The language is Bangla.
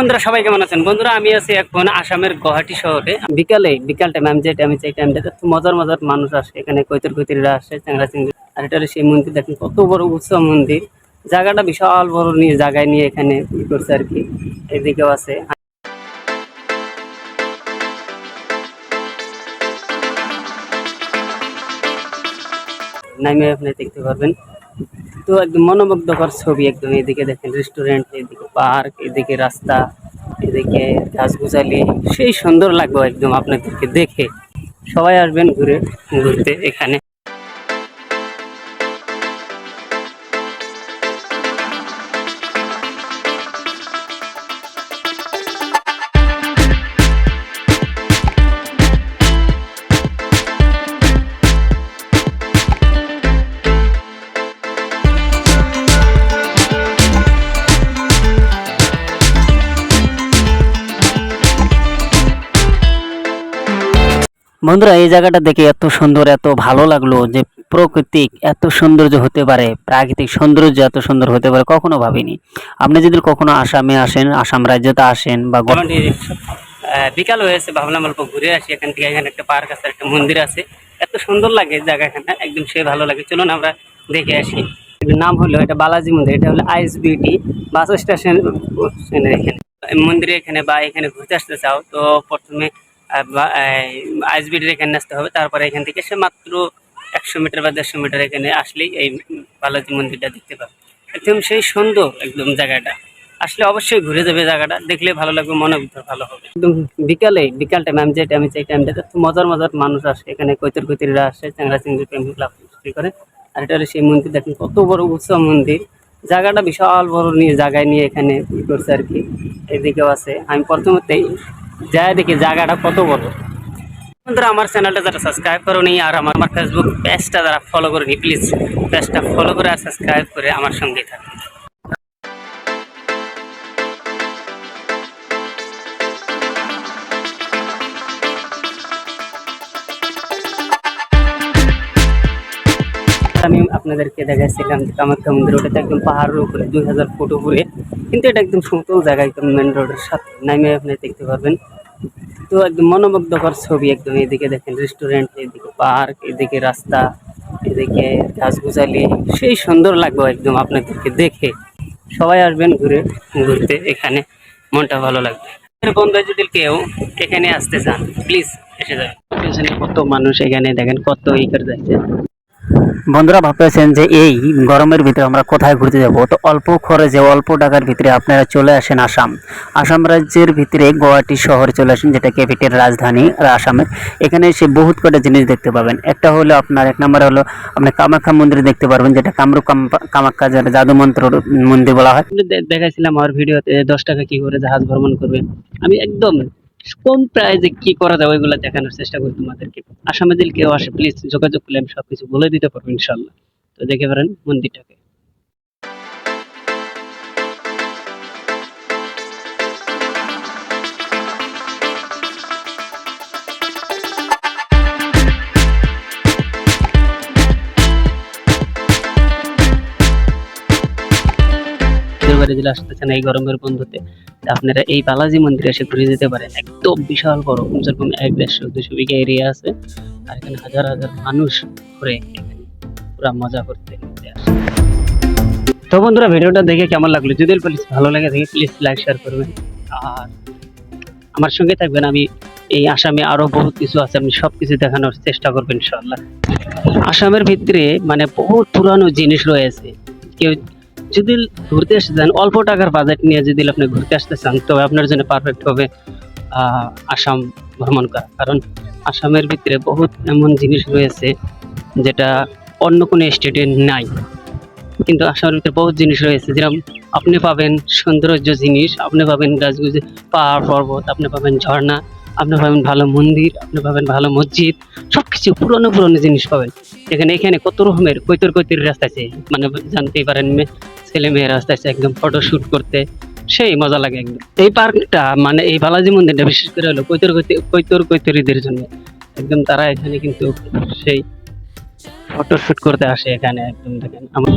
বন্ধুরা সবাই কেমন আছেন? বন্ধুরা আমি আছি এখন আসামের গুয়াহাটি শহরে। বিকাল টাইম আমি যে টাইমটাতে মজার মানুষ আসে এখানে, কৈতরীরা আসে, চ্যাংরা চিংড়ি। আর এটা হলো সেই মন্দির, দেখেন কত বড় উৎসব মন্দির। জায়গাটা বিশাল বড় নিয়ে জায়গায় নিয়ে এখানে ই করছে আর কি। এদিকেও আছে, নামে আপনি দেখতে পারবেন। তো একদম মনোমুগ্ধকর ছবি একদম। এদিকে দেখেন রেস্টুরেন্ট, এদিকে পার্ক, এদিকে রাস্তা, এদিকে গাছগুছালি, সেই সুন্দর লাগবে একদম আপনাদেরকে দেখে। সবাই আসবেন ঘুরতে এখানে। বন্ধুরা এই জায়গাটা দেখে এত সুন্দর, এত ভালো লাগলো যে প্রাকৃতিক এত সৌন্দর্য হতে পারে, প্রাকৃতিক সৌন্দর্য এত সুন্দর হতে পারে কখনো ভাবিনি। আপনি যদি কখনো আসামে আসেন, আসাম রাজ্যতে আসেন বা বিকাল হয়েছে, ভাবলাম অল্প ঘুরে আসি এখান থেকে। এখানে একটা পার্ক আছে, একটা মন্দির আছে, এত সুন্দর লাগে জায়গাখানে, একদম সে ভালো লাগে। চলুন আমরা দেখে আসি। নাম হলো এটা বালাজি মন্দির। এটা হলো আইএসবিটি বাস স্টেশন এখানে মন্দিরে এখানে, বা এখানে ঘুরতে আসতে চাও তো প্রথমে আইএসবিটির এখানে আসতে হবে। তারপরে এখান থেকে সে মাত্র 100 মিটার বা 150 মিটার এখানে আসলেই এই বালাজি মন্দিরটা দেখতে পাবে। একদম সেই সুন্দর একদম জায়গাটা। আসলে অবশ্যই ঘুরে যাবে, জায়গাটা দেখলে ভালো লাগবে, মনের ভিতর ভালো হবে একদম। বিকাল টাইম আমি যে টাইমটাতে মজার মানুষ আসে এখানে, কৈতরীরা আসে, চ্যাংরা চিংড়ি প্রেম লাভ করে। আর এটা হলো সেই মন্দির, দেখেন কত বড় উৎসব মন্দির। জায়গাটা বিশাল বড় নিয়ে জায়গায় নিয়ে এখানে ই করছে আর কি। এদিকেও আছে। আমি প্রথমতেই যাই দেখি জায়গাটা কত বড়। বন্ধুরা আমার চ্যানেলটা যারা সাবস্ক্রাইব করোনি আর আমার ফেসবুক পেজটা যারা ফলো করেনি, প্লিজ পেজটা ফলো করে আর সাবস্ক্রাইব করে আমার সঙ্গেই থাকুন। আমি আপনাদেরকে দেখাইছিলাম যে কামাখ্যা মন্দির, ওটাতে একদম পাহাড়ের উপরে 2000 ফুট উপরে, কিন্তু এটা একদম সমতল জায়গা, একদম মেন রোডের সাথে নামে আপনি দেখতে পারবেন। তো একদম মনোমুগ্ধকর ছবি একদম। এদিকে দেখেন রেস্টুরেন্ট, এদিকে পার্ক, এদিকে রাস্তা, এদিকে গাছগুছালি, সেই সুন্দর লাগবে একদম আপনাদেরকে দেখে। সবাই আসবেন ঘুরতে এখানে, মনটা ভালো লাগবে। বন্ধু যদি কেউ এখানে আসতে চান প্লিজ এসে যাবেন। কত মানুষ এখানে দেখেন, কত ই করে যাচ্ছে। বন্ধুরা ভাবতেছেন যে এই গরমের ভিতরে আমরা কোথায় ঘুরতে যাব, তো অল্প খরচে অল্প টাকার ভিতরে আপনারা চলে আসেন আসাম রাজ্যের ভিতরে গুয়াহাটি শহরে চলে আসেন, যেটা ক্যাপিটাল রাজধানী আসামের। এখানে এসে বহুত কটা জিনিস দেখতে পাবেন। একটা হলো আপনার, এক নম্বর হলো আপনি কামাখ্যা মন্দির দেখতে পারবেন, যেটা কামাখ্যা যেটা জাদু মন্ত্র মন্দির বলা হয়। দেখাইছিলাম আমার ভিডিওতে 10 টাকা কি করে জাহাজ ভ্রমণ করবেন। আমি একদম কম প্রাইজে কি করা যায় ওইগুলো দেখানোর চেষ্টা করি তোমাদেরকে। আসামে যদি কেউ আসে প্লিজ যোগাযোগ করলে আমি সবকিছু বলে দিতে পারবো ইনশাল্লাহ। তো দেখে পারেন মন্দিরটাকে। জেলা আসতেছেন এই গরমের বন্ধুতে, আপনারা এই বালাজি মন্দিরে এসে ঘুরে যেতে পারেন। একদম বিশাল বড়, যেরকম 1-150-200 বিঘা এরিয়া আছে। আর এখানে হাজার হাজার মানুষ ঘুরে এখানে পুরা মজা করতে আসে। তো বন্ধুরা ভিডিওটা দেখে কেমন লাগলো? যদি প্লিজ ভালো লাগে দেখে প্লিজ লাইক শেয়ার করবেন আর আমার সঙ্গে থাকবেন। আমি এই আসামে আরো বহুত কিছু আছে, আমি সবকিছু দেখানোর চেষ্টা করবো ইনশাআল্লাহ। আসামের ভিতরে মানে বহুত পুরানো জিনিস রয়েছে। কেউ যদি ঘুরতে আসতে চান, অল্প টাকার বাজেট নিয়ে যদি আপনি ঘুরতে আসতে চান, তবে আপনার জন্য পারফেক্ট হবে আসাম ভ্রমণ করা। কারণ আসামের ভিতরে বহুত এমন জিনিস রয়েছে যেটা অন্য কোনো স্টেটে নাই, কিন্তু আসামের ভিতরে বহুত জিনিস রয়েছে যেরকম আপনি পাবেন সৌন্দর্য জিনিস, আপনি পাবেন গাছগুজি, পাহাড় পর্বত, আপনি পাবেন ঝর্ণা, আপনি পাবেন ভালো মন্দির, আপনি পাবেন ভালো মসজিদ, সবকিছু পুরনো জিনিস পাবেন এখানে কত রকমের কৈতর রাস্তা আছে, মানে জানতেই পারেন ছেলে মেয়ের রাস্তা আছে একদম ফটোশুট করতে, সেই মজা লাগে একদম। এই পার্কটা মানে এই বালাজি মন্দিরটা বিশেষ করে হলো কৈতরীদের জন্য একদম। তারা এখানে কিন্তু সেই ফটোশুট করতে আসে এখানে একদম। দেখেন আমার